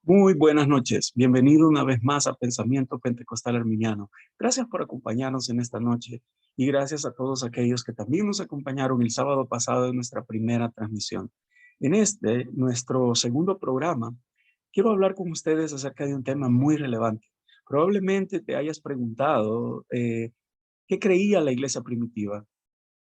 Muy buenas noches. Bienvenido una vez más a Pensamiento Pentecostal Arminiano. Gracias por acompañarnos en esta noche y gracias a todos aquellos que también nos acompañaron el sábado pasado en nuestra primera transmisión. En nuestro segundo programa, quiero hablar con ustedes acerca de un tema muy relevante. Probablemente te hayas preguntado qué creía la iglesia primitiva.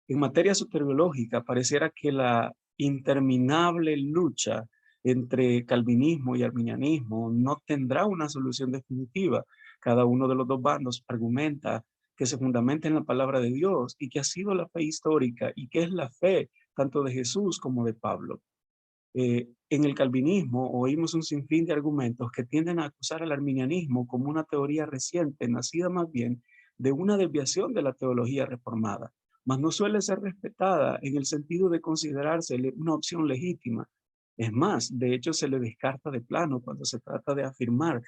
En materia soteriológica, pareciera que la interminable lucha entre calvinismo y arminianismo no tendrá una solución definitiva. Cada uno de los dos bandos argumenta que se fundamenta en la palabra de Dios y que ha sido la fe histórica y que es la fe tanto de Jesús como de Pablo. En el calvinismo oímos un sinfín de argumentos que tienden a acusar al arminianismo como una teoría reciente, nacida más bien de una desviación de la teología reformada, mas no suele ser respetada en el sentido de considerarse una opción legítima. Es más, de hecho se le descarta de plano cuando se trata de afirmar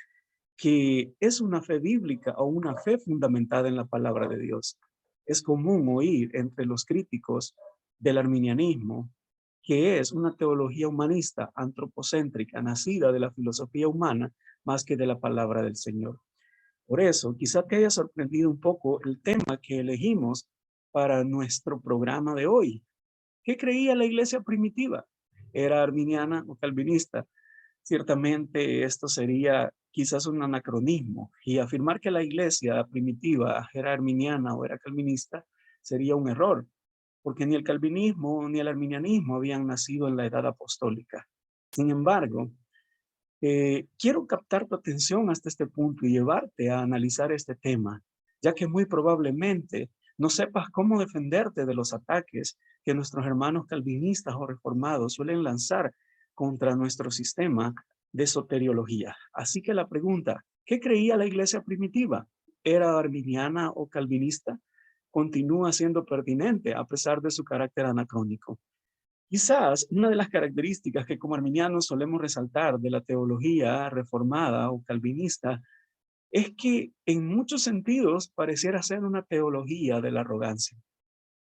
que es una fe bíblica o una fe fundamentada en la palabra de Dios. Es común oír entre los críticos del arminianismo que es una teología humanista, antropocéntrica, nacida de la filosofía humana más que de la palabra del Señor. Por eso, quizá te haya sorprendido un poco el tema que elegimos para nuestro programa de hoy. ¿Qué creía la iglesia primitiva? ¿Era arminiana o calvinista? Ciertamente esto sería quizás un anacronismo y afirmar que la iglesia primitiva era arminiana o era calvinista sería un error, porque ni el calvinismo ni el arminianismo habían nacido en la edad apostólica. Sin embargo, quiero captar tu atención hasta este punto y llevarte a analizar este tema, ya que muy probablemente no sepas cómo defenderte de los ataques que nuestros hermanos calvinistas o reformados suelen lanzar contra nuestro sistema de soteriología. Así que la pregunta, ¿qué creía la iglesia primitiva? ¿Era arminiana o calvinista? Continúa siendo pertinente a pesar de su carácter anacrónico. Quizás una de las características que como arminianos solemos resaltar de la teología reformada o calvinista es que en muchos sentidos pareciera ser una teología de la arrogancia.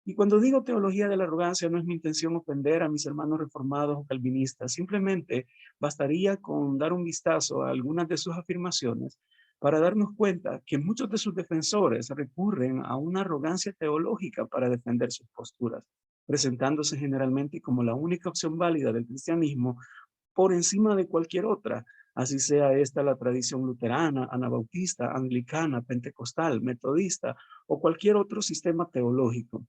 Y cuando digo teología de la arrogancia, no es mi intención ofender a mis hermanos reformados o calvinistas. Simplemente bastaría con dar un vistazo a algunas de sus afirmaciones para darnos cuenta que muchos de sus defensores recurren a una arrogancia teológica para defender sus posturas, presentándose generalmente como la única opción válida del cristianismo por encima de cualquier otra, así sea esta la tradición luterana, anabautista, anglicana, pentecostal, metodista o cualquier otro sistema teológico.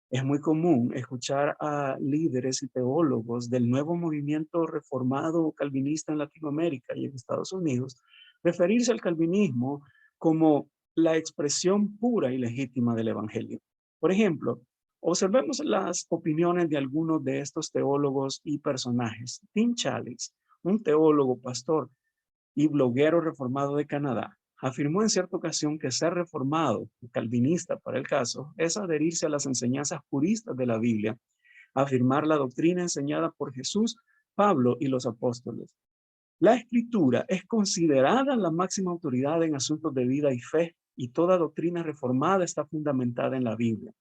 Es muy común escuchar a líderes y teólogos del nuevo movimiento reformado calvinista en Latinoamérica y en Estados Unidos referirse al calvinismo como la expresión pura y legítima del evangelio. Por ejemplo, observemos las opiniones de algunos de estos teólogos y personajes. Tim Challies, un teólogo, pastor y bloguero reformado de Canadá, afirmó en cierta ocasión que ser reformado, calvinista para el caso, es adherirse a las enseñanzas puristas de la Biblia, afirmar la doctrina enseñada por Jesús, Pablo y los apóstoles. La escritura es considerada la máxima autoridad en asuntos de vida y fe, y toda doctrina reformada está fundamentada en la Biblia.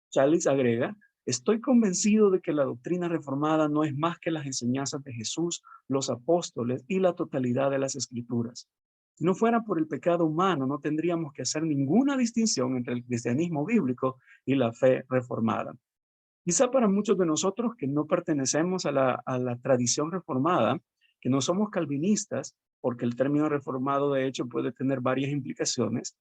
Charles agrega, estoy convencido de que la doctrina reformada no es más que las enseñanzas de Jesús, los apóstoles y la totalidad de las escrituras. Si no fuera por el pecado humano, no tendríamos que hacer ninguna distinción entre el cristianismo bíblico y la fe reformada. Quizá para muchos de nosotros que no pertenecemos a la tradición reformada, que no somos calvinistas, porque el término reformado de hecho puede tener varias implicaciones,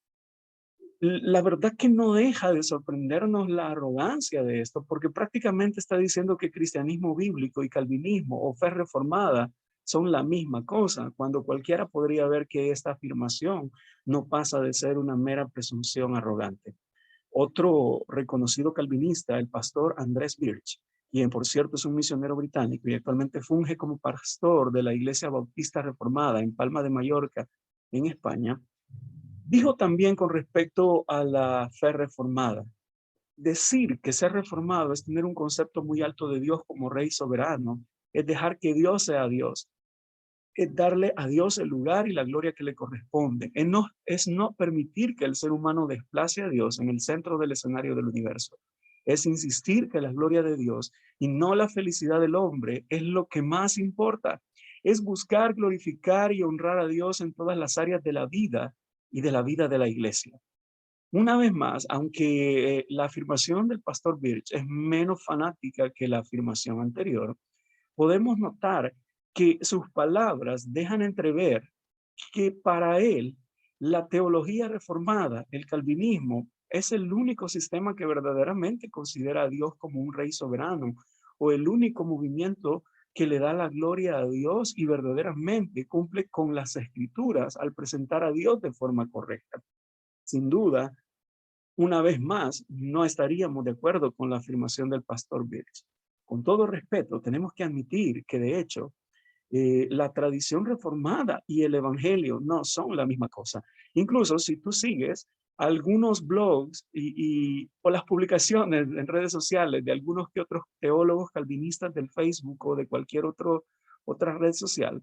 la verdad que no deja de sorprendernos la arrogancia de esto, porque prácticamente está diciendo que cristianismo bíblico y calvinismo o fe reformada son la misma cosa, cuando cualquiera podría ver que esta afirmación no pasa de ser una mera presunción arrogante. Otro reconocido calvinista, el pastor Andrés Birch, quien por cierto es un misionero británico y actualmente funge como pastor de la Iglesia Bautista Reformada en Palma de Mallorca, en España, dijo también con respecto a la fe reformada, decir que ser reformado es tener un concepto muy alto de Dios como rey soberano, es dejar que Dios sea Dios, es darle a Dios el lugar y la gloria que le corresponde, es no permitir que el ser humano desplace a Dios en el centro del escenario del universo, es insistir que la gloria de Dios y no la felicidad del hombre es lo que más importa. es buscar, glorificar y honrar a Dios en todas las áreas de la vida y de la vida de la iglesia. Una vez más, aunque la afirmación del pastor Birch es menos fanática que la afirmación anterior, podemos notar que sus palabras dejan entrever que para él la teología reformada, el calvinismo, es el único sistema que verdaderamente considera a Dios como un rey soberano o el único movimiento que le da la gloria a Dios y verdaderamente cumple con las escrituras al presentar a Dios de forma correcta. Sin duda, una vez más, no estaríamos de acuerdo con la afirmación del pastor Birch. Con todo respeto, tenemos que admitir que de hecho la tradición reformada y el evangelio no son la misma cosa. Incluso si tú sigues algunos blogs o las publicaciones en redes sociales de algunos que otros teólogos calvinistas del Facebook o de cualquier otra red social,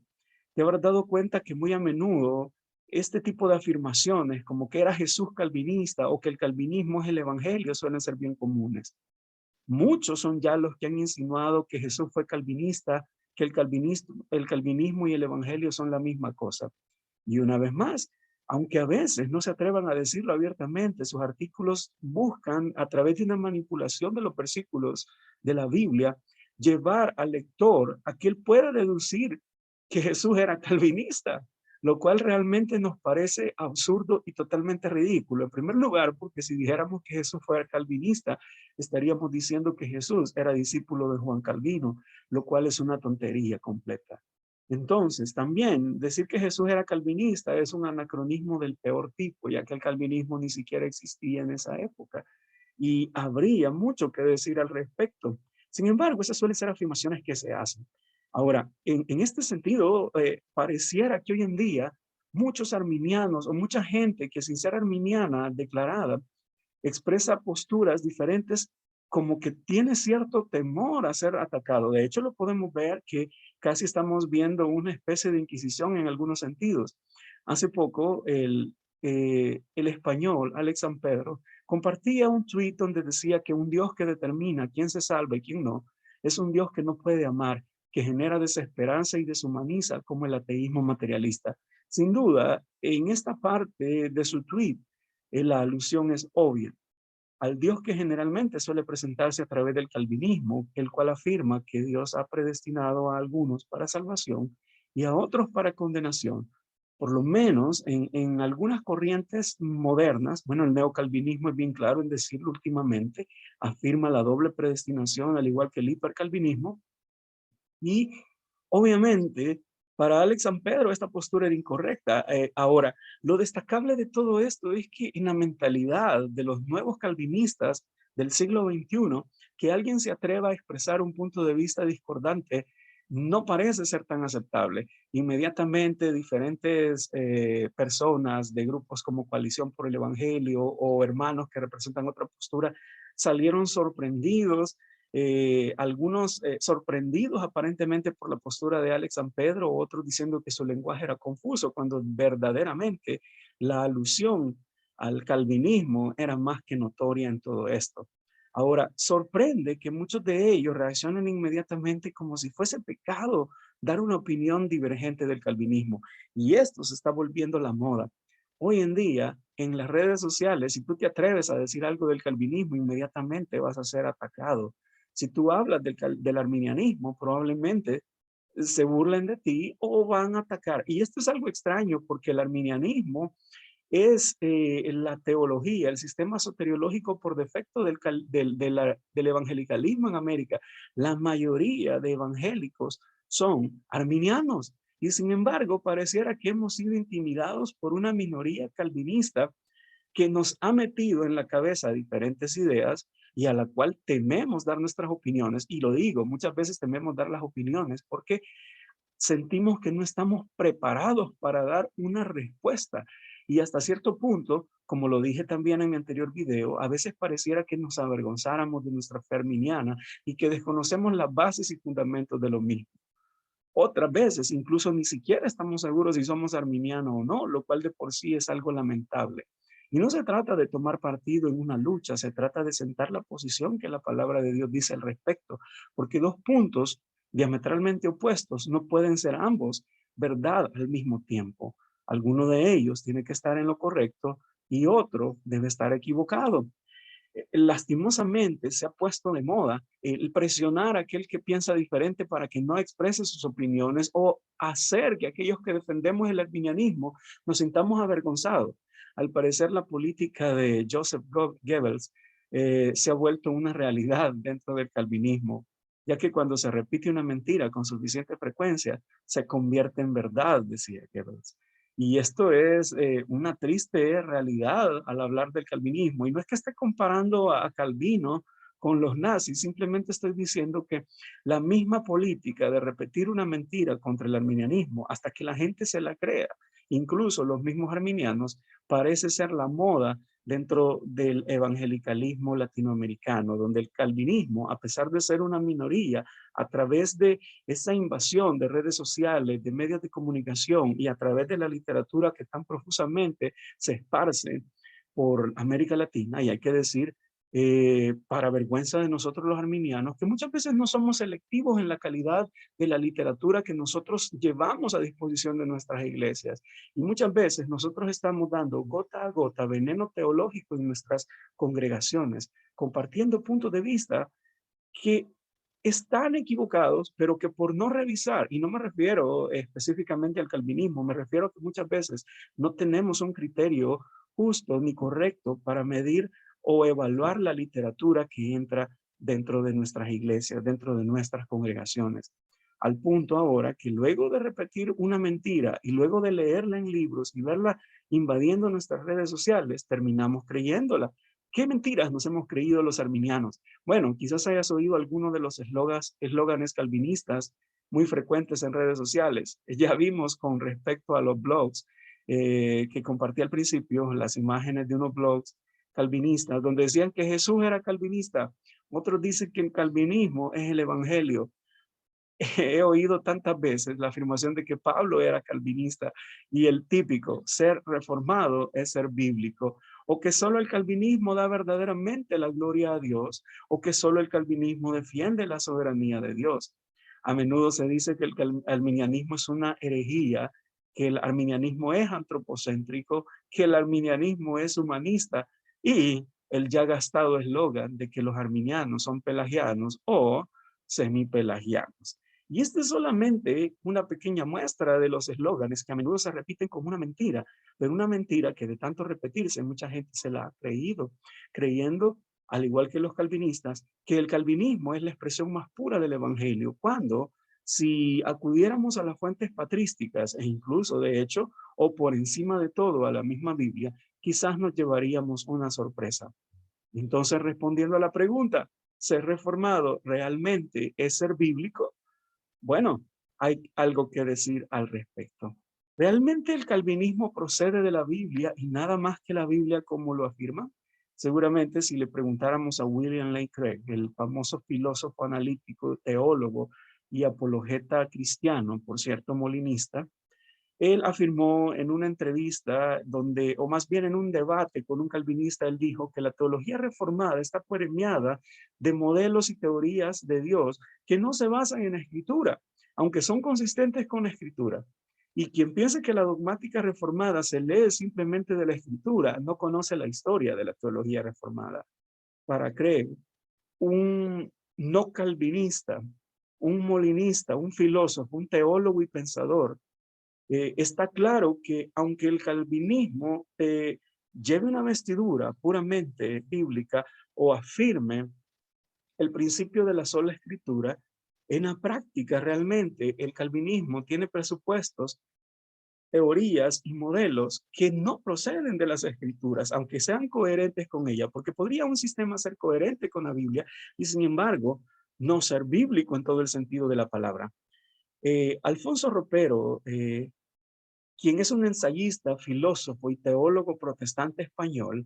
te habrás dado cuenta que muy a menudo este tipo de afirmaciones, como que era Jesús calvinista o que el calvinismo es el evangelio, suelen ser bien comunes. Muchos son ya los que han insinuado que Jesús fue calvinista, que el calvinismo y el evangelio son la misma cosa. Y una vez más, aunque a veces no se atrevan a decirlo abiertamente, sus artículos buscan, a través de una manipulación de los versículos de la Biblia, llevar al lector a que él pueda deducir que Jesús era calvinista, lo cual realmente nos parece absurdo y totalmente ridículo. En primer lugar, porque si dijéramos que Jesús fuera calvinista, estaríamos diciendo que Jesús era discípulo de Juan Calvino, lo cual es una tontería completa. Entonces, también decir que Jesús era calvinista es un anacronismo del peor tipo, ya que el calvinismo ni siquiera existía en esa época y habría mucho que decir al respecto. Sin embargo, esas suelen ser afirmaciones que se hacen. Ahora, en este sentido, pareciera que hoy en día muchos arminianos o mucha gente que sin ser arminiana declarada expresa posturas diferentes como que tiene cierto temor a ser atacado. De hecho, lo podemos ver que casi estamos viendo una especie de inquisición en algunos sentidos. Hace poco, el español Alex San Pedro compartía un tuit donde decía que un Dios que determina quién se salva y quién no, es un Dios que no puede amar, que genera desesperanza y deshumaniza como el ateísmo materialista. Sin duda, en esta parte de su tuit, la alusión es obvia al Dios que generalmente suele presentarse a través del calvinismo, el cual afirma que Dios ha predestinado a algunos para salvación y a otros para condenación. Por lo menos en algunas corrientes modernas, bueno, el neocalvinismo es bien claro en decirlo últimamente, afirma la doble predestinación, al igual que el hipercalvinismo, y obviamente, para Alex San Pedro esta postura era incorrecta. Ahora, lo destacable de todo esto es que en la mentalidad de los nuevos calvinistas del siglo XXI, que alguien se atreva a expresar un punto de vista discordante no parece ser tan aceptable. Inmediatamente diferentes personas de grupos como Coalición por el Evangelio o hermanos que representan otra postura salieron sorprendidos, algunos sorprendidos aparentemente por la postura de Alex San Pedro, otros diciendo que su lenguaje era confuso, cuando verdaderamente la alusión al calvinismo era más que notoria en todo esto. Ahora, sorprende que muchos de ellos reaccionen inmediatamente como si fuese pecado dar una opinión divergente del calvinismo. Y esto se está volviendo la moda. Hoy en día, en las redes sociales, si tú te atreves a decir algo del calvinismo, inmediatamente vas a ser atacado. Si tú hablas del arminianismo, probablemente se burlen de ti o van a atacar. Y esto es algo extraño porque el arminianismo es la teología, el sistema soteriológico por defecto del evangelicalismo en América. La mayoría de evangélicos son arminianos y sin embargo pareciera que hemos sido intimidados por una minoría calvinista que nos ha metido en la cabeza diferentes ideas y a la cual tememos dar nuestras opiniones. Y lo digo, muchas veces tememos dar las opiniones porque sentimos que no estamos preparados para dar una respuesta. Y hasta cierto punto, como lo dije también en mi anterior video, a veces pareciera que nos avergonzáramos de nuestra fe arminiana y que desconocemos las bases y fundamentos de lo mismo. Otras veces, incluso ni siquiera estamos seguros si somos arminianos o no, lo cual de por sí es algo lamentable. Y no se trata de tomar partido en una lucha, se trata de sentar la posición que la palabra de Dios dice al respecto, porque dos puntos diametralmente opuestos, no pueden ser ambos verdad al mismo tiempo. Alguno de ellos tiene que estar en lo correcto y otro debe estar equivocado. Lastimosamente se ha puesto de moda el presionar a aquel que piensa diferente para que no exprese sus opiniones o hacer que aquellos que defendemos el arminianismo nos sintamos avergonzados. Al parecer la política de Joseph Goebbels se ha vuelto una realidad dentro del calvinismo, ya que cuando se repite una mentira con suficiente frecuencia, se convierte en verdad, decía Goebbels. Y esto es una triste realidad al hablar del calvinismo. Y no es que esté comparando a Calvino con los nazis, simplemente estoy diciendo que la misma política de repetir una mentira contra el arminianismo hasta que la gente se la crea, incluso los mismos arminianos, parece ser la moda dentro del evangelicalismo latinoamericano, donde el calvinismo, a pesar de ser una minoría, a través de esa invasión de redes sociales, de medios de comunicación y a través de la literatura que tan profusamente se esparce por América Latina, y hay que decir, para vergüenza de nosotros los arminianos, que muchas veces no somos selectivos en la calidad de la literatura que nosotros llevamos a disposición de nuestras iglesias. Y muchas veces nosotros estamos dando gota a gota veneno teológico en nuestras congregaciones, compartiendo puntos de vista que están equivocados, pero que por no revisar, y no me refiero específicamente al calvinismo, me refiero a que muchas veces no tenemos un criterio justo ni correcto para medir o evaluar la literatura que entra dentro de nuestras iglesias, dentro de nuestras congregaciones. Al punto ahora que luego de repetir una mentira y luego de leerla en libros y verla invadiendo nuestras redes sociales, terminamos creyéndola. ¿Qué mentiras nos hemos creído los arminianos? Bueno, quizás hayas oído alguno de los eslóganes calvinistas muy frecuentes en redes sociales. Ya vimos con respecto a los blogs que compartí al principio, las imágenes de unos blogs calvinistas donde decían que Jesús era calvinista. Otros dicen que el calvinismo es el evangelio. He oído tantas veces la afirmación de que Pablo era calvinista y el típico ser reformado es ser bíblico, o que solo el calvinismo da verdaderamente la gloria a Dios, o que solo el calvinismo defiende la soberanía de Dios. A menudo se dice que el arminianismo es una herejía, que el arminianismo es antropocéntrico, que el arminianismo es humanista y el ya gastado eslogan de que los arminianos son pelagianos o semipelagianos. Y esta es solamente una pequeña muestra de los eslóganes que a menudo se repiten como una mentira, pero una mentira que de tanto repetirse mucha gente se la ha creído, creyendo, al igual que los calvinistas, que el calvinismo es la expresión más pura del evangelio, cuando si acudiéramos a las fuentes patrísticas e incluso de hecho, o por encima de todo a la misma Biblia, quizás nos llevaríamos una sorpresa. Entonces, respondiendo a la pregunta, ¿ser reformado realmente es ser bíblico? Bueno, hay algo que decir al respecto. ¿Realmente el calvinismo procede de la Biblia y nada más que la Biblia como lo afirma? Seguramente si le preguntáramos a William Lane Craig, el famoso filósofo analítico, teólogo y apologeta cristiano, por cierto molinista, él afirmó en una entrevista donde, o más bien en un debate con un calvinista, él dijo que la teología reformada está permeada de modelos y teorías de Dios que no se basan en la escritura, aunque son consistentes con la escritura. Y quien piense que la dogmática reformada se lee simplemente de la escritura, no conoce la historia de la teología reformada. Para creer, un no calvinista, un molinista, un filósofo, un teólogo y pensador, está claro que aunque el calvinismo lleve una vestidura puramente bíblica o afirme el principio de la sola escritura, en la práctica realmente el calvinismo tiene presupuestos, teorías y modelos que no proceden de las escrituras, aunque sean coherentes con ella, porque podría un sistema ser coherente con la Biblia y sin embargo no ser bíblico en todo el sentido de la palabra. Alfonso Ropero, quien es un ensayista, filósofo y teólogo protestante español,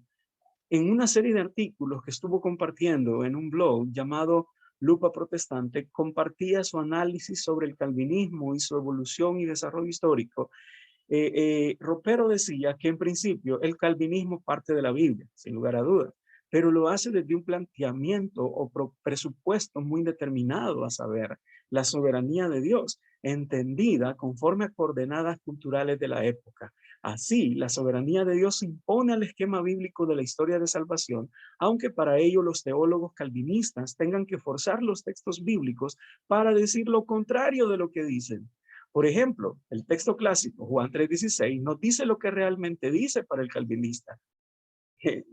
en una serie de artículos que estuvo compartiendo en un blog llamado Lupa Protestante, compartía su análisis sobre el calvinismo y su evolución y desarrollo histórico. Ropero decía que en principio el calvinismo parte de la Biblia, sin lugar a dudas, pero lo hace desde un planteamiento o presupuesto muy determinado, a saber, la soberanía de Dios, entendida conforme a coordenadas culturales de la época. Así, la soberanía de Dios se impone al esquema bíblico de la historia de salvación, aunque para ello los teólogos calvinistas tengan que forzar los textos bíblicos para decir lo contrario de lo que dicen. Por ejemplo, el texto clásico, Juan 3:16, nos dice lo que realmente dice para el calvinista.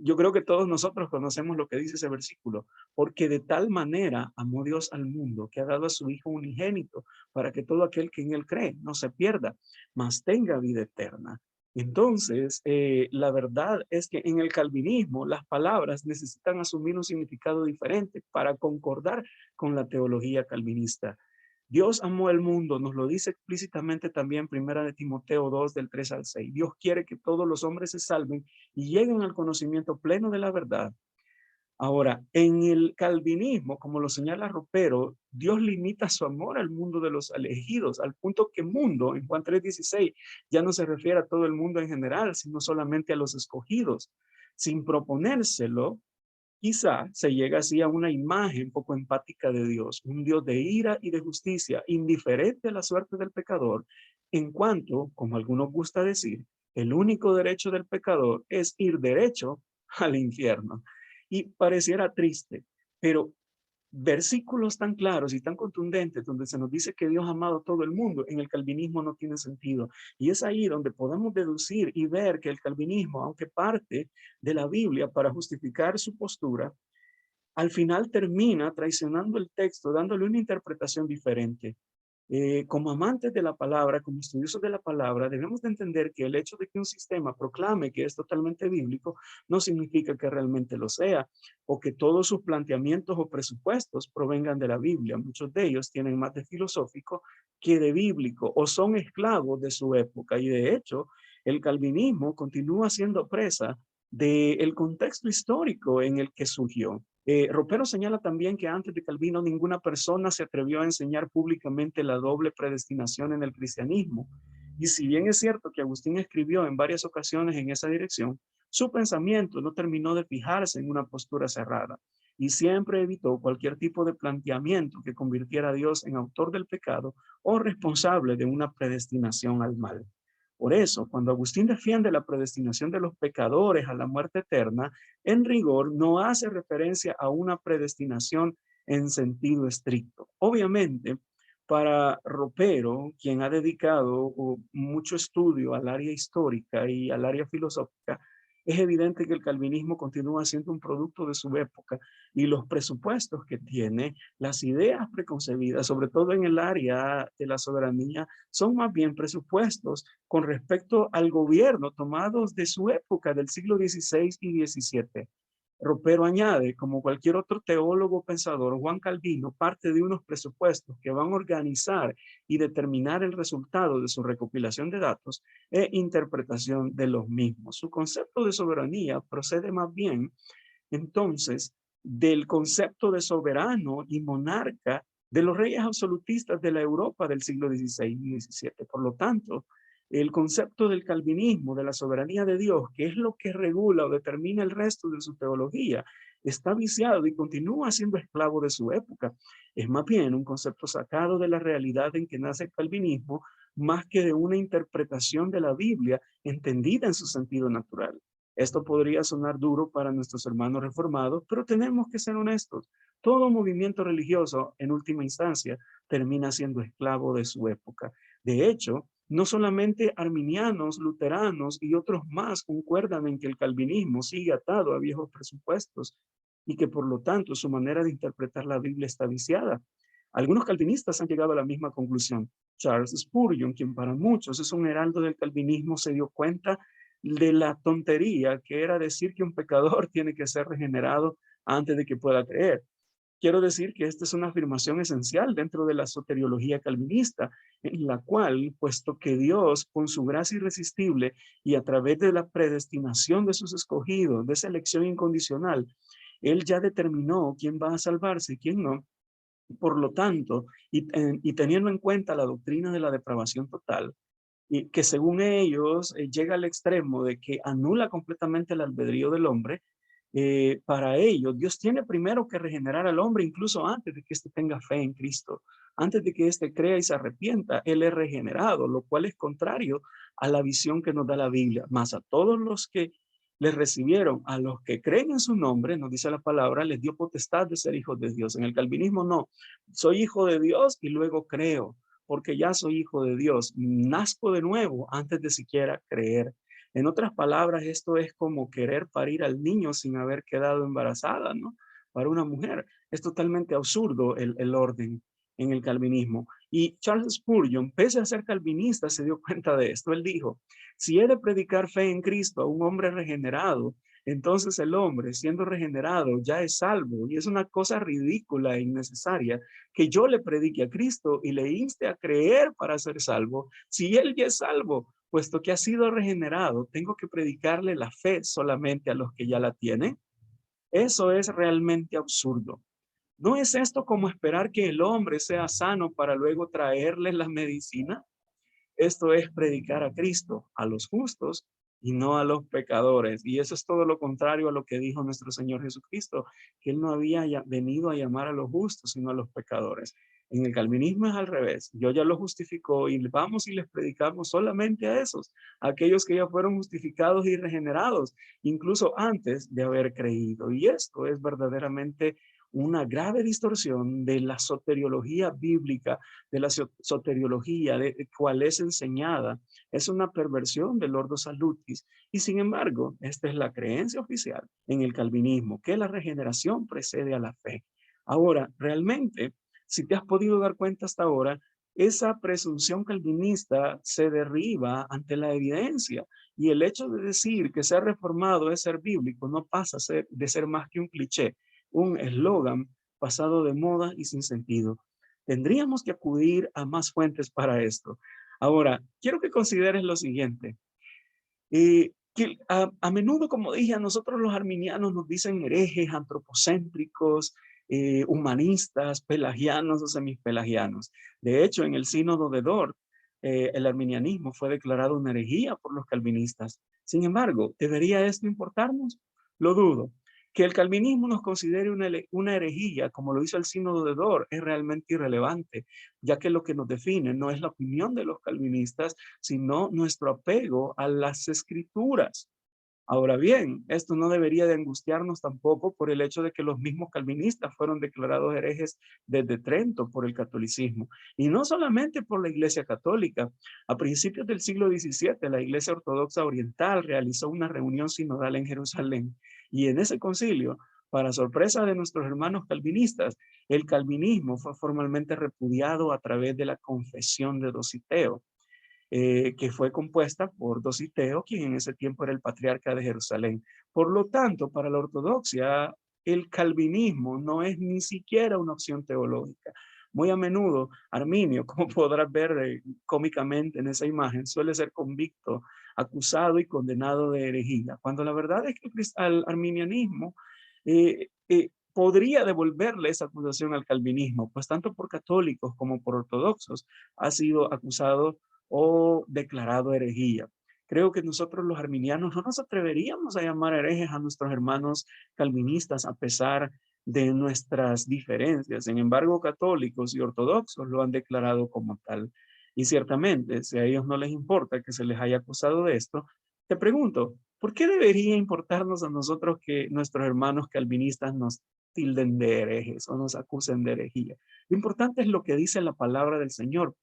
Yo creo que todos nosotros conocemos lo que dice ese versículo, porque de tal manera amó Dios al mundo que ha dado a su Hijo unigénito para que todo aquel que en él cree no se pierda, mas tenga vida eterna. Entonces, la verdad es que en el calvinismo las palabras necesitan asumir un significado diferente para concordar con la teología calvinista. Dios amó el mundo, nos lo dice explícitamente también Primera de Timoteo 2 del 3 al 6. Dios quiere que todos los hombres se salven y lleguen al conocimiento pleno de la verdad. Ahora, en el calvinismo, como lo señala Ropero, Dios limita su amor al mundo de los elegidos, al punto que mundo, en Juan 3:16, ya no se refiere a todo el mundo en general, sino solamente a los escogidos. Sin proponérselo, quizá se llega así a una imagen poco empática de Dios, un Dios de ira y de justicia, indiferente a la suerte del pecador, en cuanto, como algunos gusta decir, el único derecho del pecador es ir derecho al infierno. Y pareciera triste, pero versículos tan claros y tan contundentes donde se nos dice que Dios ha amado a todo el mundo, en el calvinismo no tiene sentido. Y es ahí donde podemos deducir y ver que el calvinismo, aunque parte de la Biblia para justificar su postura, al final termina traicionando el texto, dándole una interpretación diferente. Como amantes de la palabra, como estudiosos de la palabra, debemos de entender que el hecho de que un sistema proclame que es totalmente bíblico no significa que realmente lo sea, o que todos sus planteamientos o presupuestos provengan de la Biblia. Muchos de ellos tienen más de filosófico que de bíblico, o son esclavos de su época. Y de hecho, el calvinismo continúa siendo presa del contexto histórico en el que surgió. Ropero señala también que antes de Calvino ninguna persona se atrevió a enseñar públicamente la doble predestinación en el cristianismo. Y si bien es cierto que Agustín escribió en varias ocasiones en esa dirección, su pensamiento no terminó de fijarse en una postura cerrada y siempre evitó cualquier tipo de planteamiento que convirtiera a Dios en autor del pecado o responsable de una predestinación al mal. Por eso, cuando Agustín defiende la predestinación de los pecadores a la muerte eterna, en rigor no hace referencia a una predestinación en sentido estricto. Obviamente, para Ropero, quien ha dedicado mucho estudio al área histórica y al área filosófica, es evidente que el calvinismo continúa siendo un producto de su época y los presupuestos que tiene, las ideas preconcebidas, sobre todo en el área de la soberanía, son más bien presupuestos con respecto al gobierno tomados de su época, del siglo XVI y XVII. Ropero añade, como cualquier otro teólogo pensador, Juan Calvino parte de unos presupuestos que van a organizar y determinar el resultado de su recopilación de datos e interpretación de los mismos. Su concepto de soberanía procede más bien, entonces, del concepto de soberano y monarca de los reyes absolutistas de la Europa del siglo XVI y XVII. Por lo tanto, el concepto del calvinismo, de la soberanía de Dios, que es lo que regula o determina el resto de su teología, está viciado y continúa siendo esclavo de su época. Es más bien un concepto sacado de la realidad en que nace el calvinismo, más que de una interpretación de la Biblia entendida en su sentido natural. Esto podría sonar duro para nuestros hermanos reformados, pero tenemos que ser honestos. Todo movimiento religioso, en última instancia, termina siendo esclavo de su época. De hecho, no solamente arminianos, luteranos y otros más concuerdan en que el calvinismo sigue atado a viejos presupuestos y que por lo tanto su manera de interpretar la Biblia está viciada. Algunos calvinistas han llegado a la misma conclusión. Charles Spurgeon, quien para muchos es un heraldo del calvinismo, se dio cuenta de la tontería que era decir que un pecador tiene que ser regenerado antes de que pueda creer. Quiero decir que esta es una afirmación esencial dentro de la soteriología calvinista, en la cual, puesto que Dios, con su gracia irresistible y a través de la predestinación de sus escogidos, de esa elección incondicional, Él ya determinó quién va a salvarse y quién no. Por lo tanto, y teniendo en cuenta la doctrina de la depravación total, y que según ellos llega al extremo de que anula completamente el albedrío del hombre, para ellos Dios tiene primero que regenerar al hombre incluso antes de que éste tenga fe en Cristo. antes de que éste crea y se arrepienta, él es regenerado, lo cual es contrario a la visión que nos da la Biblia. Más a todos los que les recibieron, a los que creen en su nombre, nos dice la palabra, les dio potestad de ser hijos de Dios. En el calvinismo no, soy hijo de Dios y luego creo, porque ya soy hijo de Dios, nazco de nuevo antes de siquiera creer. En otras palabras, esto es como querer parir al niño sin haber quedado embarazada, ¿no? Para una mujer. Es totalmente absurdo el orden en el calvinismo. Y Charles Spurgeon, pese a ser calvinista, se dio cuenta de esto. Él dijo, si he de predicar fe en Cristo a un hombre regenerado, entonces el hombre, siendo regenerado, ya es salvo. Y es una cosa ridícula e innecesaria que yo le predique a Cristo y le inste a creer para ser salvo. Si él ya es salvo, puesto que ha sido regenerado, tengo que predicarle la fe solamente a los que ya la tienen. Eso es realmente absurdo. ¿No es esto como esperar que el hombre sea sano para luego traerle la medicina? Esto es predicar a Cristo, a los justos y no a los pecadores. Y eso es todo lo contrario a lo que dijo nuestro Señor Jesucristo, que Él no había venido a llamar a los justos, sino a los pecadores. En el calvinismo es al revés. Dios ya lo justificó y vamos y les predicamos solamente a esos, a aquellos que ya fueron justificados y regenerados, incluso antes de haber creído. Y esto es verdaderamente una grave distorsión de la soteriología bíblica, de la soteriología, de cuál es enseñada. Es una perversión del Ordo Salutis. Y sin embargo, esta es la creencia oficial en el calvinismo, que la regeneración precede a la fe. Ahora, realmente, si te has podido dar cuenta hasta ahora, esa presunción calvinista se derriba ante la evidencia. Y el hecho de decir que ser reformado es ser bíblico no pasa de ser más que un cliché, un eslogan pasado de moda y sin sentido. Tendríamos que acudir a más fuentes para esto. Ahora, quiero que consideres lo siguiente. Que a menudo, como dije, a nosotros los arminianos nos dicen herejes, antropocéntricos, humanistas, pelagianos o semispelagianos. De hecho, en el sínodo de Dort, el arminianismo fue declarado una herejía por los calvinistas. Sin embargo, ¿debería esto importarnos? Lo dudo. Que el calvinismo nos considere una herejía, como lo hizo el sínodo de Dort, es realmente irrelevante, ya que lo que nos define no es la opinión de los calvinistas, sino nuestro apego a las escrituras. Ahora bien, esto no debería de angustiarnos tampoco por el hecho de que los mismos calvinistas fueron declarados herejes desde Trento por el catolicismo. Y no solamente por la Iglesia Católica. A principios del siglo XVII, la Iglesia Ortodoxa Oriental realizó una reunión sinodal en Jerusalén. Y en ese concilio, para sorpresa de nuestros hermanos calvinistas, el calvinismo fue formalmente repudiado a través de la Confesión de Dositeo, que fue compuesta por Dositeo, quien en ese tiempo era el patriarca de Jerusalén. Por lo tanto, para la ortodoxia, el calvinismo no es ni siquiera una opción teológica. Muy a menudo, Arminio, como podrás ver cómicamente en esa imagen, suele ser convicto, acusado y condenado de herejía, cuando la verdad es que el arminianismo podría devolverle esa acusación al calvinismo, pues tanto por católicos como por ortodoxos ha sido acusado o declarado herejía. Creo que nosotros los arminianos no nos atreveríamos a llamar herejes a nuestros hermanos calvinistas a pesar de nuestras diferencias. Sin embargo, católicos y ortodoxos lo han declarado como tal. Y ciertamente, si a ellos no les importa que se les haya acusado de esto, te pregunto, ¿por qué debería importarnos a nosotros que nuestros hermanos calvinistas nos tilden de herejes o nos acusen de herejía? Lo importante es lo que dice la palabra del Señor,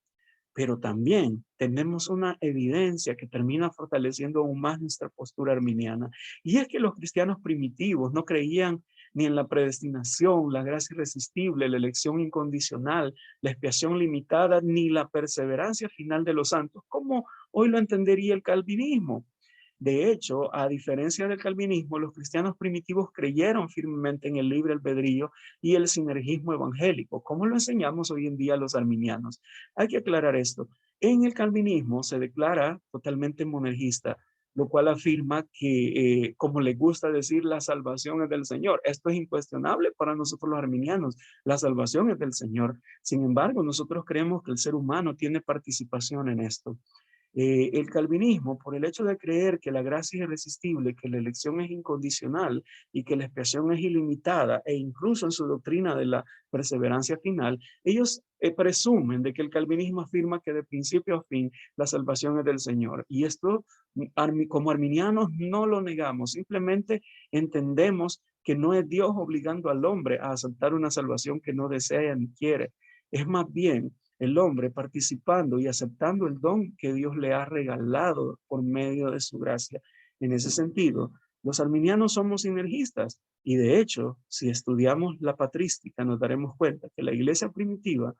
pero también tenemos una evidencia que termina fortaleciendo aún más nuestra postura arminiana. Y es que los cristianos primitivos no creían ni en la predestinación, la gracia irresistible, la elección incondicional, la expiación limitada, ni la perseverancia final de los santos, como hoy lo entendería el calvinismo. De hecho, a diferencia del calvinismo, los cristianos primitivos creyeron firmemente en el libre albedrío y el sinergismo evangélico, como lo enseñamos hoy en día a los arminianos. Hay que aclarar esto. En el calvinismo se declara totalmente monergista, lo cual afirma que, como le gusta decir, la salvación es del Señor. Esto es incuestionable para nosotros los arminianos. La salvación es del Señor. Sin embargo, nosotros creemos que el ser humano tiene participación en esto. El calvinismo, por el hecho de creer que la gracia es irresistible, que la elección es incondicional y que la expiación es ilimitada, e incluso en su doctrina de la perseverancia final, ellos presumen de que el calvinismo afirma que de principio a fin la salvación es del Señor. Y esto, como arminianos, no lo negamos, simplemente entendemos que no es Dios obligando al hombre a aceptar una salvación que no desea ni quiere. Es más bien el hombre participando y aceptando el don que Dios le ha regalado por medio de su gracia. En ese sentido, los arminianos somos sinergistas y de hecho, si estudiamos la patrística, nos daremos cuenta que la iglesia primitiva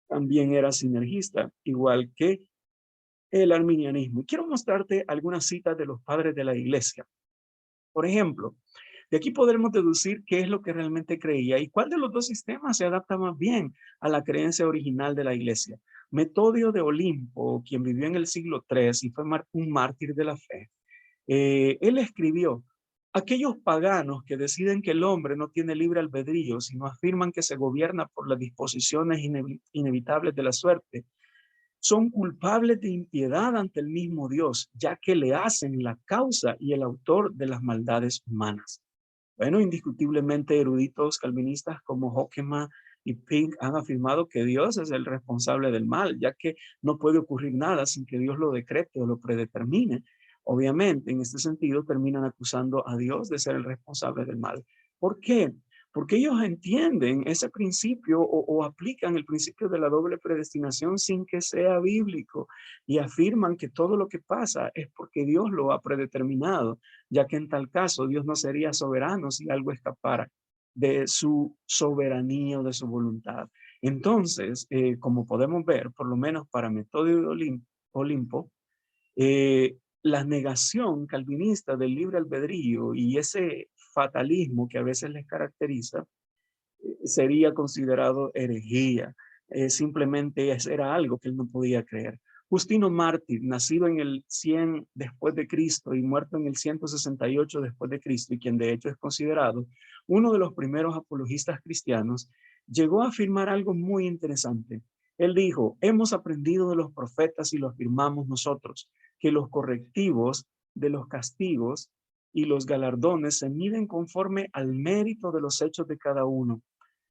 también era sinergista, igual que el arminianismo. Y quiero mostrarte algunas citas de los padres de la iglesia. Por ejemplo, de aquí podremos deducir qué es lo que realmente creía y cuál de los dos sistemas se adapta más bien a la creencia original de la iglesia. Metodio de Olimpo, quien vivió en el siglo III y fue un mártir de la fe, él escribió: aquellos paganos que deciden que el hombre no tiene libre albedrío, sino afirman que se gobierna por las disposiciones inevitables de la suerte, son culpables de impiedad ante el mismo Dios, ya que le hacen la causa y el autor de las maldades humanas. Bueno, indiscutiblemente eruditos calvinistas como Hockema y Pink han afirmado que Dios es el responsable del mal, ya que no puede ocurrir nada sin que Dios lo decrete o lo predetermine. Obviamente, en este sentido, terminan acusando a Dios de ser el responsable del mal. ¿Por qué? Porque ellos entienden ese principio o aplican el principio de la doble predestinación sin que sea bíblico y afirman que todo lo que pasa es porque Dios lo ha predeterminado, ya que en tal caso Dios no sería soberano si algo escapara de su soberanía o de su voluntad. Entonces, como podemos ver, por lo menos para Metodio de Olimpo, la negación calvinista del libre albedrío y ese fatalismo que a veces les caracteriza, sería considerado herejía. Simplemente era algo que él no podía creer. Justino Mártir, nacido en el 100 después de Cristo y muerto en el 168 después de Cristo, y quien de hecho es considerado uno de los primeros apologistas cristianos, llegó a afirmar algo muy interesante. Él dijo: hemos aprendido de los profetas y lo afirmamos nosotros, que los correctivos de los castigos y los galardones se miden conforme al mérito de los hechos de cada uno.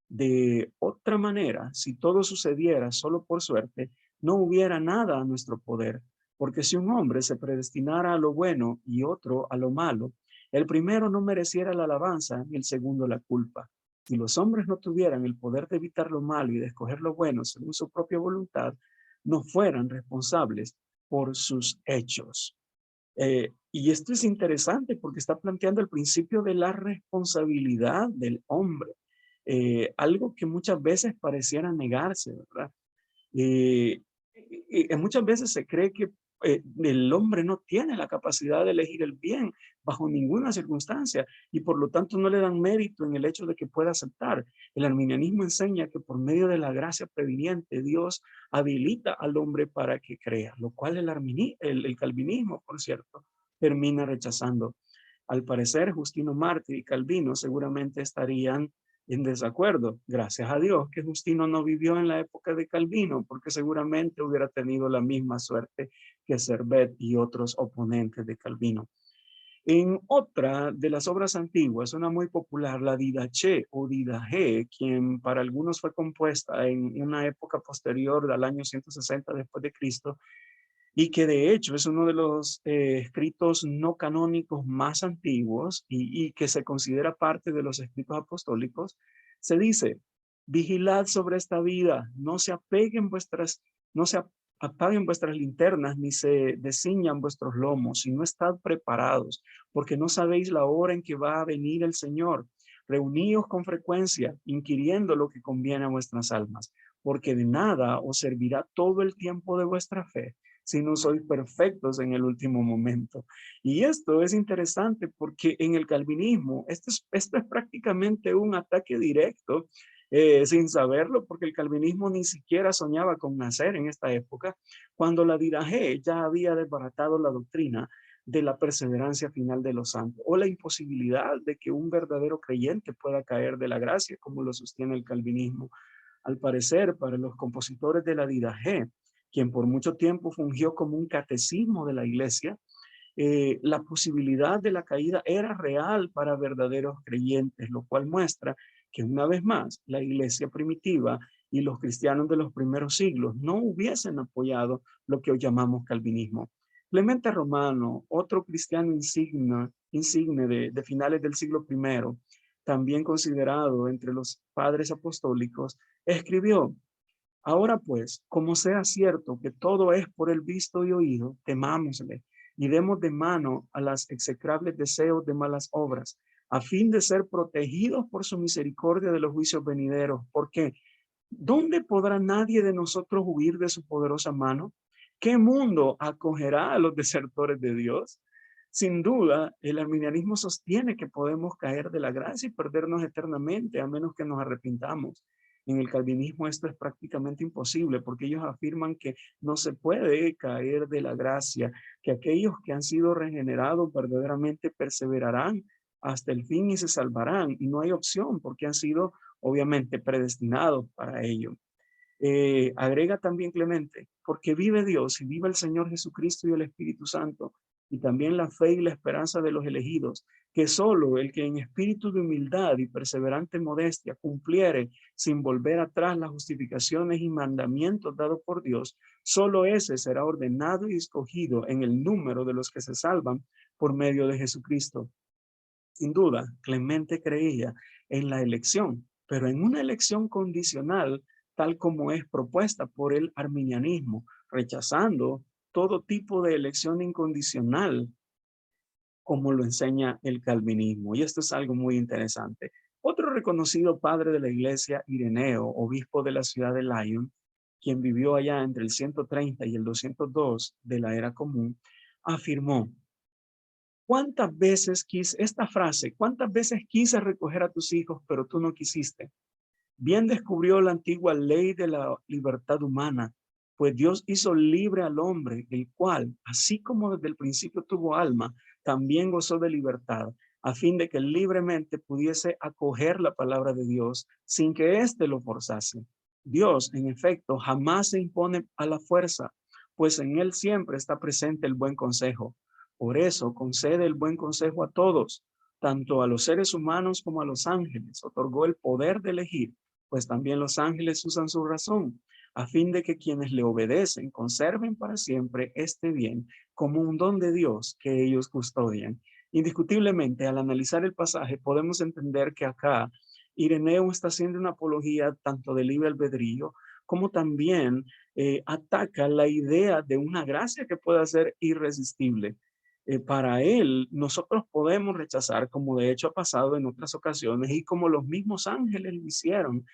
De otra manera, si todo sucediera solo por suerte, no hubiera nada a nuestro poder, porque si un hombre se predestinara a lo bueno y otro a lo malo, el primero no mereciera la alabanza ni el segundo la culpa. Si los hombres no tuvieran el poder de evitar lo malo y de escoger lo bueno según su propia voluntad, no fueran responsables por sus hechos. Y esto es interesante porque está planteando el principio de la responsabilidad del hombre, algo que muchas veces pareciera negarse, ¿verdad? Eh, Muchas veces se cree que el hombre no tiene la capacidad de elegir el bien bajo ninguna circunstancia y por lo tanto no le dan mérito en el hecho de que pueda aceptar. El arminianismo enseña que por medio de la gracia previniente Dios habilita al hombre para que crea, lo cual el calvinismo, por cierto, termina rechazando. Al parecer, Justino Mártir y Calvino seguramente estarían en desacuerdo. Gracias a Dios que Justino no vivió en la época de Calvino, porque seguramente hubiera tenido la misma suerte que Servet y otros oponentes de Calvino. En otra de las obras antiguas, una muy popular, la Didache o Didache, quien para algunos fue compuesta en una época posterior al año 160 después de Cristo, y que de hecho es uno de los escritos no canónicos más antiguos y que se considera parte de los escritos apostólicos, se dice: vigilad sobre esta vida, no se apaguen vuestras linternas, ni se desciñan vuestros lomos, y no estad preparados, porque no sabéis la hora en que va a venir el Señor. Reuníos con frecuencia, inquiriendo lo que conviene a vuestras almas, porque de nada os servirá todo el tiempo de vuestra fe si no sois perfectos en el último momento. Y esto es interesante porque en el calvinismo esto es prácticamente un ataque directo, sin saberlo, porque el calvinismo ni siquiera soñaba con nacer en esta época, cuando la Didache ya había desbaratado la doctrina de la perseverancia final de los santos, o la imposibilidad de que un verdadero creyente pueda caer de la gracia, como lo sostiene el calvinismo. Al parecer, para los compositores de la Didache, quien por mucho tiempo fungió como un catecismo de la iglesia, la posibilidad de la caída era real para verdaderos creyentes, lo cual muestra que una vez más la iglesia primitiva y los cristianos de los primeros siglos no hubiesen apoyado lo que hoy llamamos calvinismo. Clemente Romano, otro cristiano insigne de finales del siglo I, también considerado entre los padres apostólicos, escribió: ahora pues, como sea cierto que todo es por el visto y oído, temámosle y demos de mano a las execrables deseos de malas obras, a fin de ser protegidos por su misericordia de los juicios venideros. Porque ¿dónde podrá nadie de nosotros huir de su poderosa mano? ¿Qué mundo acogerá a los desertores de Dios? Sin duda, el arminianismo sostiene que podemos caer de la gracia y perdernos eternamente a menos que nos arrepintamos. En el calvinismo esto es prácticamente imposible porque ellos afirman que no se puede caer de la gracia, que aquellos que han sido regenerados verdaderamente perseverarán hasta el fin y se salvarán, y no hay opción porque han sido obviamente predestinados para ello. Agrega también Clemente, porque vive Dios y vive el Señor Jesucristo y el Espíritu Santo, y también la fe y la esperanza de los elegidos, que solo el que en espíritu de humildad y perseverante modestia cumpliere sin volver atrás las justificaciones y mandamientos dados por Dios, solo ese será ordenado y escogido en el número de los que se salvan por medio de Jesucristo. Sin duda, Clemente creía en la elección, pero en una elección condicional, tal como es propuesta por el arminianismo, rechazando todo tipo de elección incondicional, como lo enseña el calvinismo. Y esto es algo muy interesante. Otro reconocido padre de la iglesia, Ireneo, obispo de la ciudad de Lyon, quien vivió allá entre el 130 y el 202 de la era común, afirmó: ¿cuántas veces esta frase, cuántas veces quise recoger a tus hijos, pero tú no quisiste? Bien descubrió la antigua ley de la libertad humana, pues Dios hizo libre al hombre, el cual, así como desde el principio tuvo alma, también gozó de libertad, a fin de que libremente pudiese acoger la palabra de Dios sin que éste lo forzase. Dios, en efecto, jamás se impone a la fuerza, pues en él siempre está presente el buen consejo. Por eso concede el buen consejo a todos, tanto a los seres humanos como a los ángeles. Otorgó el poder de elegir, pues también los ángeles usan su razón, a fin de que quienes le obedecen conserven para siempre este bien como un don de Dios que ellos custodian. Indiscutiblemente, al analizar el pasaje, podemos entender que acá Ireneo está haciendo una apología tanto del libre albedrío, como también ataca la idea de una gracia que pueda ser irresistible. Para él, nosotros podemos rechazar, como de hecho ha pasado en otras ocasiones y como los mismos ángeles lo hicieron,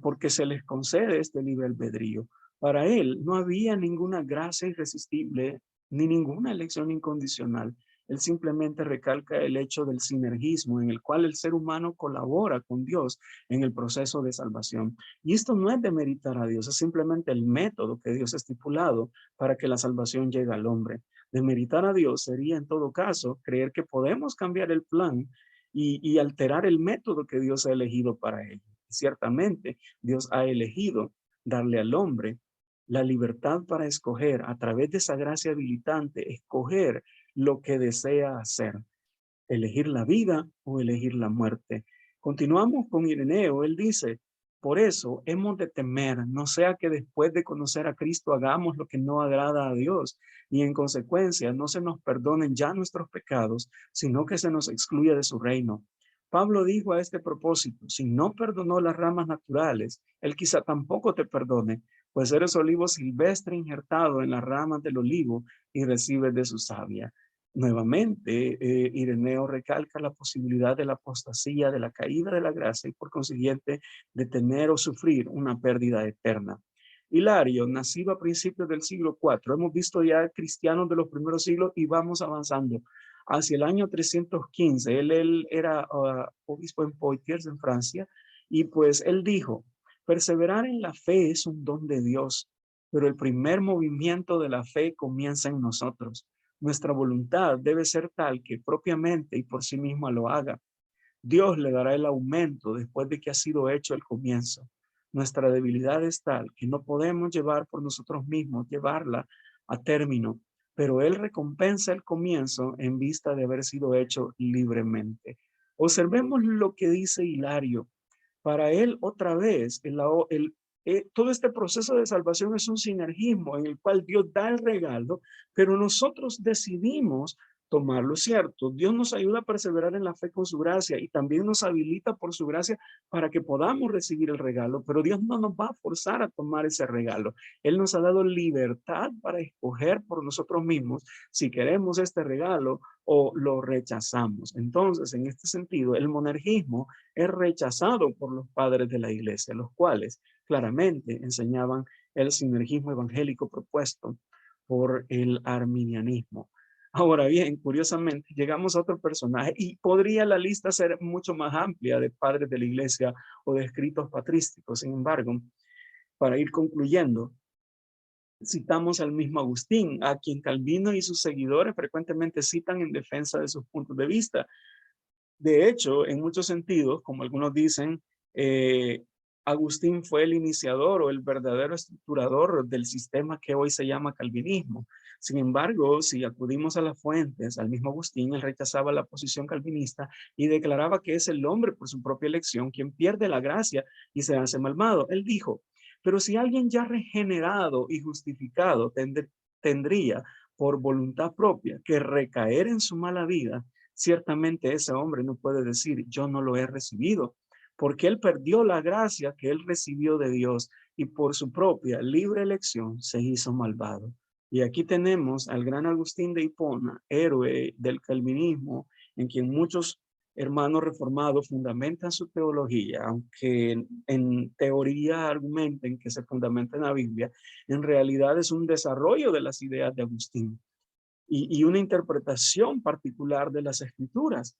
porque se les concede este libre albedrío. Para él no había ninguna gracia irresistible ni ninguna elección incondicional. Él simplemente recalca el hecho del sinergismo en el cual el ser humano colabora con Dios en el proceso de salvación. Y esto no es demeritar a Dios, es simplemente el método que Dios ha estipulado para que la salvación llegue al hombre. Demeritar a Dios sería en todo caso creer que podemos cambiar el plan y alterar el método que Dios ha elegido para ello. Ciertamente, Dios ha elegido darle al hombre la libertad para escoger, a través de esa gracia habilitante, escoger lo que desea hacer, elegir la vida o elegir la muerte. Continuamos con Ireneo. Él dice: por eso hemos de temer, no sea que después de conocer a Cristo hagamos lo que no agrada a Dios y en consecuencia no se nos perdonen ya nuestros pecados, sino que se nos excluya de su reino. Pablo dijo a este propósito: si no perdonó las ramas naturales, él quizá tampoco te perdone, pues eres olivo silvestre injertado en las ramas del olivo y recibes de su savia. Nuevamente, Ireneo recalca la posibilidad de la apostasía, de la caída de la gracia y por consiguiente de tener o sufrir una pérdida eterna. Hilario, nacido a principios del siglo IV, hemos visto ya cristianos de los primeros siglos y vamos avanzando. Hacia el año 315, él era obispo en Poitiers, en Francia, y pues él dijo: perseverar en la fe es un don de Dios, pero el primer movimiento de la fe comienza en nosotros. Nuestra voluntad debe ser tal que propiamente y por sí misma lo haga. Dios le dará el aumento después de que ha sido hecho el comienzo. Nuestra debilidad es tal que no podemos llevar por nosotros mismos, llevarla a término, pero Él recompensa el comienzo en vista de haber sido hecho libremente. Observemos lo que dice Hilario. Para él, otra vez, todo este proceso de salvación es un sinergismo en el cual Dios da el regalo, pero nosotros decidimos tomarlo, cierto. Dios nos ayuda a perseverar en la fe con su gracia y también nos habilita por su gracia para que podamos recibir el regalo, pero Dios no nos va a forzar a tomar ese regalo. Él nos ha dado libertad para escoger por nosotros mismos si queremos este regalo o lo rechazamos. Entonces, en este sentido, el monergismo es rechazado por los padres de la iglesia, los cuales claramente enseñaban el sinergismo evangélico propuesto por el arminianismo. Ahora bien, curiosamente, llegamos a otro personaje y podría la lista ser mucho más amplia de padres de la iglesia o de escritos patrísticos. Sin embargo, para ir concluyendo, citamos al mismo Agustín, a quien Calvino y sus seguidores frecuentemente citan en defensa de sus puntos de vista. De hecho, en muchos sentidos, como algunos dicen, Agustín fue el iniciador o el verdadero estructurador del sistema que hoy se llama calvinismo. Sin embargo, si acudimos a las fuentes, al mismo Agustín, él rechazaba la posición calvinista y declaraba que es el hombre por su propia elección quien pierde la gracia y se hace malvado. Él dijo, pero si alguien ya regenerado y justificado tendría por voluntad propia que recaer en su mala vida, ciertamente ese hombre no puede decir, yo no lo he recibido, porque él perdió la gracia que él recibió de Dios y por su propia libre elección se hizo malvado. Y aquí tenemos al gran Agustín de Hipona, héroe del calvinismo, en quien muchos hermanos reformados fundamentan su teología, aunque en teoría argumenten que se fundamenta en la Biblia, en realidad es un desarrollo de las ideas de Agustín y una interpretación particular de las escrituras.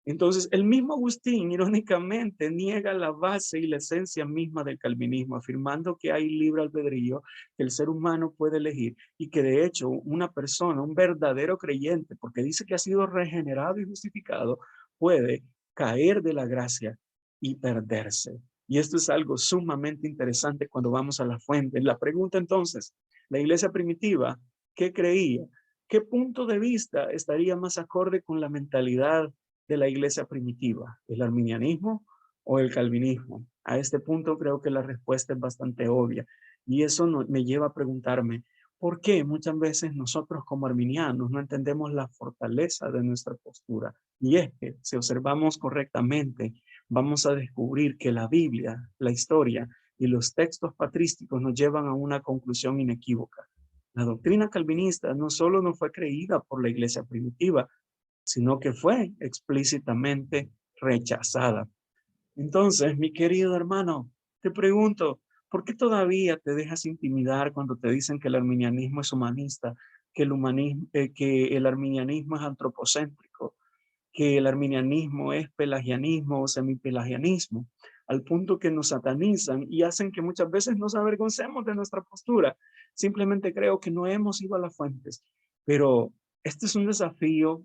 Entonces, el mismo Agustín, irónicamente, niega la base y la esencia misma del calvinismo, afirmando que hay libre albedrío, que el ser humano puede elegir y que de hecho una persona, un verdadero creyente, porque dice que ha sido regenerado y justificado, puede caer de la gracia y perderse. Y esto es algo sumamente interesante cuando vamos a la fuente. La pregunta entonces, la iglesia primitiva, ¿qué creía? ¿Qué punto de vista estaría más acorde con la mentalidad de la iglesia primitiva? ¿El arminianismo o el calvinismo? A este punto creo que la respuesta es bastante obvia. Y eso me lleva a preguntarme, ¿por qué muchas veces nosotros como arminianos no entendemos la fortaleza de nuestra postura? Y es que si observamos correctamente, vamos a descubrir que la Biblia, la historia y los textos patrísticos nos llevan a una conclusión inequívoca. La doctrina calvinista no solo no fue creída por la iglesia primitiva, sino que fue explícitamente rechazada. Entonces, mi querido hermano, te pregunto, ¿por qué todavía te dejas intimidar cuando te dicen que el arminianismo es humanista, que el arminianismo es antropocéntrico, que el arminianismo es pelagianismo o semipelagianismo, al punto que nos satanizan y hacen que muchas veces nos avergoncemos de nuestra postura? Simplemente creo que no hemos ido a las fuentes, pero este es un desafío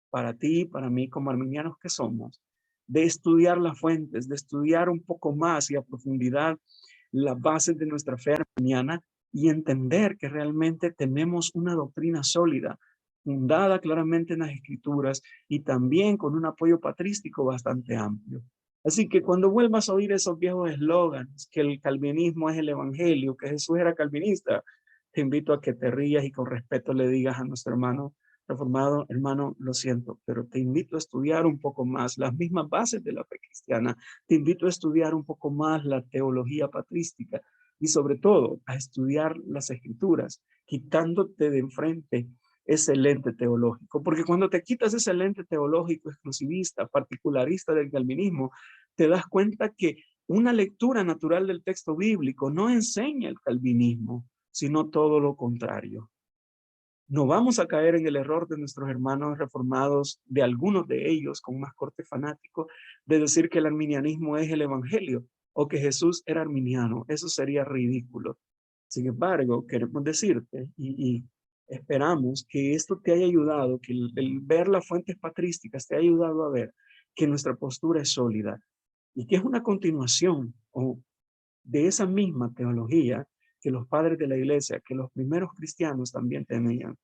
para ti, para mí, como arminianos que somos, de estudiar las fuentes, de estudiar un poco más y a profundidad las bases de nuestra fe arminiana y entender que realmente tenemos una doctrina sólida, fundada claramente en las escrituras y también con un apoyo patrístico bastante amplio. Así que cuando vuelvas a oír esos viejos eslóganes, que el calvinismo es el evangelio, que Jesús era calvinista, te invito a que te rías y con respeto le digas a nuestro hermano reformado, hermano, lo siento, pero te invito a estudiar un poco más las mismas bases de la fe cristiana, te invito a estudiar un poco más la teología patrística y sobre todo a estudiar las escrituras, quitándote de enfrente ese lente teológico, porque cuando te quitas ese lente teológico exclusivista, particularista del calvinismo, te das cuenta que una lectura natural del texto bíblico no enseña el calvinismo, sino todo lo contrario. No vamos a caer en el error de nuestros hermanos reformados, de algunos de ellos con más corte fanático, de decir que el arminianismo es el evangelio o que Jesús era arminiano. Eso sería ridículo. Sin embargo, queremos decirte y esperamos que esto te haya ayudado, que el ver las fuentes patrísticas te haya ayudado a ver que nuestra postura es sólida y que es una continuación o de esa misma teología que los padres de la iglesia, que los primeros cristianos también tenían.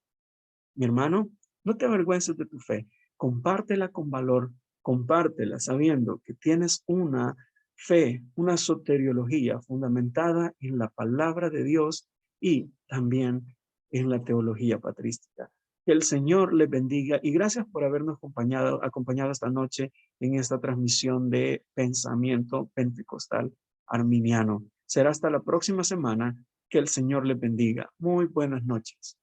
Mi hermano, no te avergüences de tu fe, compártela con valor, compártela sabiendo que tienes una fe, una soteriología fundamentada en la palabra de Dios y también en la teología patrística. Que el Señor les bendiga y gracias por habernos acompañado esta noche en esta transmisión de Pensamiento Pentecostal Arminiano. Será hasta la próxima semana. Que el Señor les bendiga. Muy buenas noches.